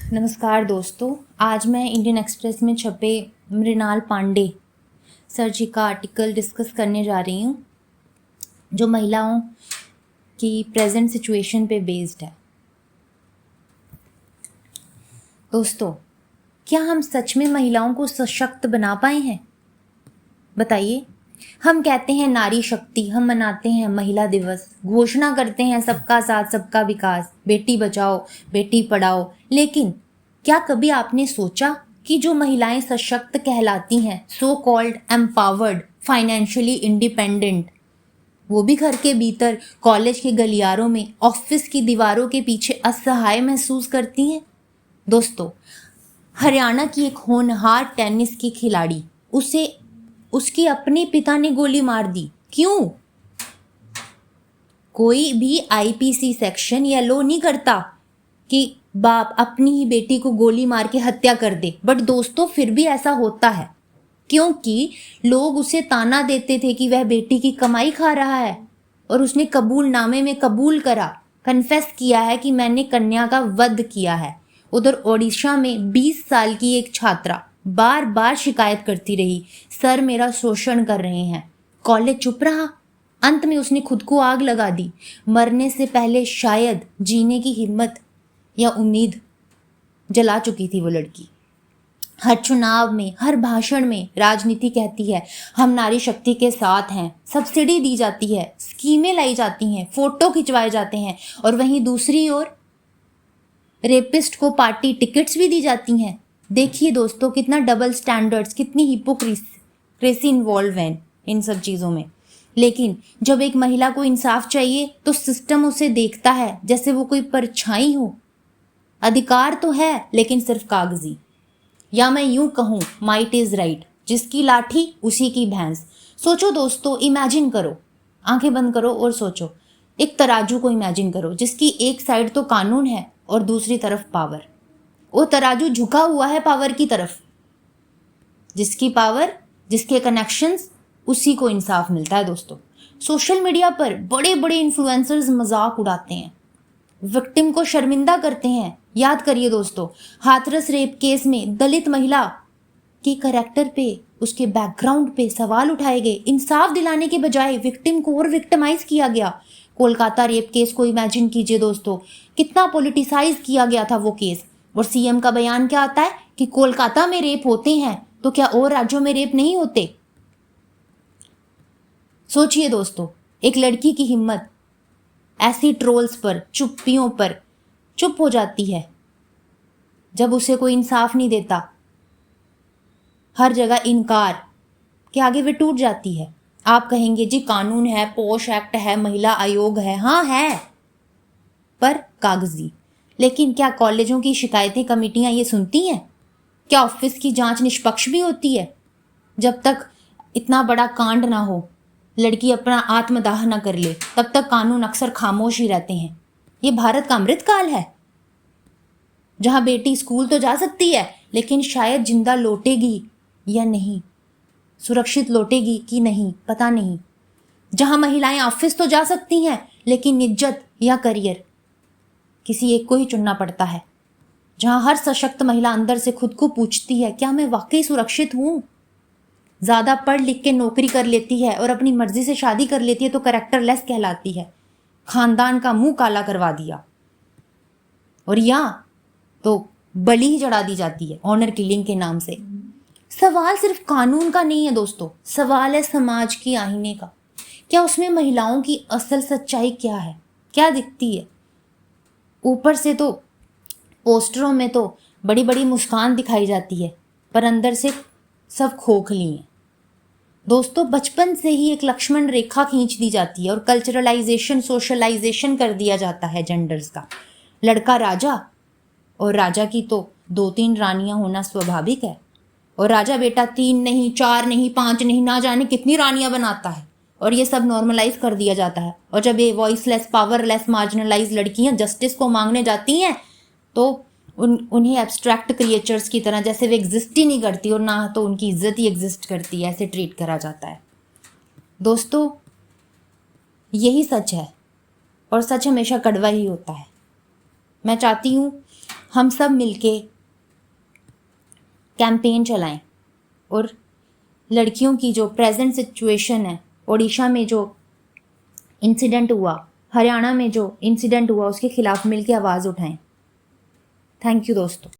नमस्कार दोस्तों, आज मैं इंडियन एक्सप्रेस में छपे मृणाल पांडे सर जी का आर्टिकल डिस्कस करने जा रही हूँ, जो महिलाओं की प्रेजेंट सिचुएशन पे बेस्ड है। दोस्तों, क्या हम सच में महिलाओं को सशक्त बना पाए हैं? बताइए। हम कहते हैं नारी शक्ति, हम मनाते हैं महिला दिवस, घोषणा करते हैं सबका साथ सबका विकास, बेटी बचाओ बेटी पढ़ाओ, लेकिन क्या कभी आपने सोचा कि जो महिलाएं सशक्त कहलाती हैं, so called empowered, financially independent, वो भी घर के भीतर, कॉलेज के गलियारों में, ऑफिस की दीवारों के पीछे असहाय महसूस करती हैं? दोस्तों, हरियाणा की एक होनहार टेनिस की खिलाड़ी, उसे उसके अपने पिता ने गोली मार दी। क्यों? कोई भी आईपीसी सेक्शन या लो नहीं करता कि बाप अपनी ही बेटी को गोली मार के हत्या कर दे, बट दोस्तों फिर भी ऐसा होता है क्योंकि लोग उसे ताना देते थे कि वह बेटी की कमाई खा रहा है, और उसने कबूलनामे में कबूल करा, कन्फेस किया है कि मैंने कन्या का वध किया है। उधर ओडिशा में 20 साल की एक छात्रा बार बार शिकायत करती रही, सर मेरा शोषण कर रहे हैं। कॉलेज चुप रहा। अंत में उसने खुद को आग लगा दी। मरने से पहले शायद जीने की हिम्मत या उम्मीद जला चुकी थी वो लड़की। हर चुनाव में, हर भाषण में राजनीति कहती है हम नारी शक्ति के साथ हैं, सब्सिडी दी जाती है, स्कीमें लाई जाती हैं, फोटो खिंचवाए जाते हैं, और वहीं दूसरी ओर रेपिस्ट को पार्टी टिकट्स भी दी जाती हैं। देखिए दोस्तों, कितना डबल स्टैंडर्ड्स, कितनी हिपोक्रेसी इन्वॉल्व है इन सब चीज़ों में। लेकिन जब एक महिला को इंसाफ चाहिए तो सिस्टम उसे देखता है जैसे वो कोई परछाई हो। अधिकार तो है लेकिन सिर्फ कागजी, या मैं यूं कहूं माइट इज राइट, जिसकी लाठी उसी की भैंस। सोचो दोस्तों, इमेजिन करो, आंखें बंद करो और सोचो। एक तराजू को इमेजिन करो जिसकी एक साइड तो कानून है और दूसरी तरफ पावर। वो तराजू झुका हुआ है पावर की तरफ। जिसकी पावर, जिसके कनेक्शंस, उसी को इंसाफ मिलता है। दोस्तों, सोशल मीडिया पर बड़े बड़े इन्फ्लुएंसर्स मजाक उड़ाते हैं, विक्टिम को शर्मिंदा करते हैं। याद करिए दोस्तों, हाथरस रेप केस में दलित महिला के करैक्टर पे, उसके बैकग्राउंड पे सवाल उठाए गए। इंसाफ दिलाने के बजाय विक्टिम को और विक्टिमाइज किया गया। कोलकाता रेप केस को इमेजिन कीजिए दोस्तों, कितना पॉलिटिसाइज किया गया था वो केस। और सीएम का बयान क्या आता है कि कोलकाता में रेप होते हैं तो क्या और राज्यों में रेप नहीं होते? सोचिए दोस्तों, एक लड़की की हिम्मत ऐसी ट्रोल्स पर, चुप्पियों पर चुप हो जाती है जब उसे कोई इंसाफ नहीं देता। हर जगह इनकार के आगे वे टूट जाती है। आप कहेंगे जी कानून है, पोश एक्ट है, महिला आयोग है। हाँ है, पर कागजी। लेकिन क्या कॉलेजों की शिकायतें कमेटियां ये सुनती हैं? क्या ऑफिस की जांच निष्पक्ष भी होती है? जब तक इतना बड़ा कांड ना हो, लड़की अपना आत्मदाह न कर ले, तब तक कानून अक्सर खामोश ही रहते हैं। ये भारत का अमृतकाल है जहां बेटी स्कूल तो जा सकती है लेकिन शायद जिंदा लौटेगी या नहीं, सुरक्षित लौटेगी कि नहीं पता नहीं। जहां महिलाएं ऑफिस तो जा सकती हैं लेकिन इज्जत या करियर किसी एक को ही चुनना पड़ता है। जहां हर सशक्त महिला अंदर से खुद को पूछती है, क्या मैं वाकई सुरक्षित हूं? ज्यादा पढ़ लिख के नौकरी कर लेती है और अपनी मर्जी से शादी कर लेती है तो कैरेक्टरलेस कहलाती है, खानदान का मुंह काला करवा दिया। और या तो बलि ही चढ़ा दी जाती है ऑनर किलिंग के नाम से। सवाल सिर्फ कानून का नहीं है दोस्तों, सवाल है समाज की आईने का। क्या उसमें महिलाओं की असल सच्चाई क्या है, क्या दिखती है? ऊपर से तो पोस्टरों में तो बड़ी बड़ी मुस्कान दिखाई जाती है, पर अंदर से सब खोखली हैं। दोस्तों, बचपन से ही एक लक्ष्मण रेखा खींच दी जाती है और कल्चरलाइजेशन, सोशलाइजेशन कर दिया जाता है जेंडर्स का। लड़का राजा, और राजा की तो 2-3 रानियां होना स्वाभाविक है। और राजा बेटा 3 नहीं, 4 नहीं, 5 नहीं, ना जाने कितनी रानियां बनाता है, और ये सब नॉर्मलाइज कर दिया जाता है। और जब ये वॉइसलेस, पावरलेस, मार्जिनलाइज लड़कियां जस्टिस को मांगने जाती हैं तो उन्हें एब्स्ट्रैक्ट क्रिएचर्स की तरह, जैसे वे एग्जिस्ट ही नहीं करती और ना तो उनकी इज्जत ही एग्जिस्ट करती है, ऐसे ट्रीट करा जाता है। दोस्तों, यही सच है और सच हमेशा कड़वा ही होता है। मैं चाहती हूँ हम सब मिलके कैंपेन चलाएं और लड़कियों की जो प्रेजेंट सिचुएशन है, ओडिशा में जो इंसिडेंट हुआ, हरियाणा में जो इंसिडेंट हुआ, उसके खिलाफ मिलके आवाज़ उठाएं। थैंक यू दोस्तों।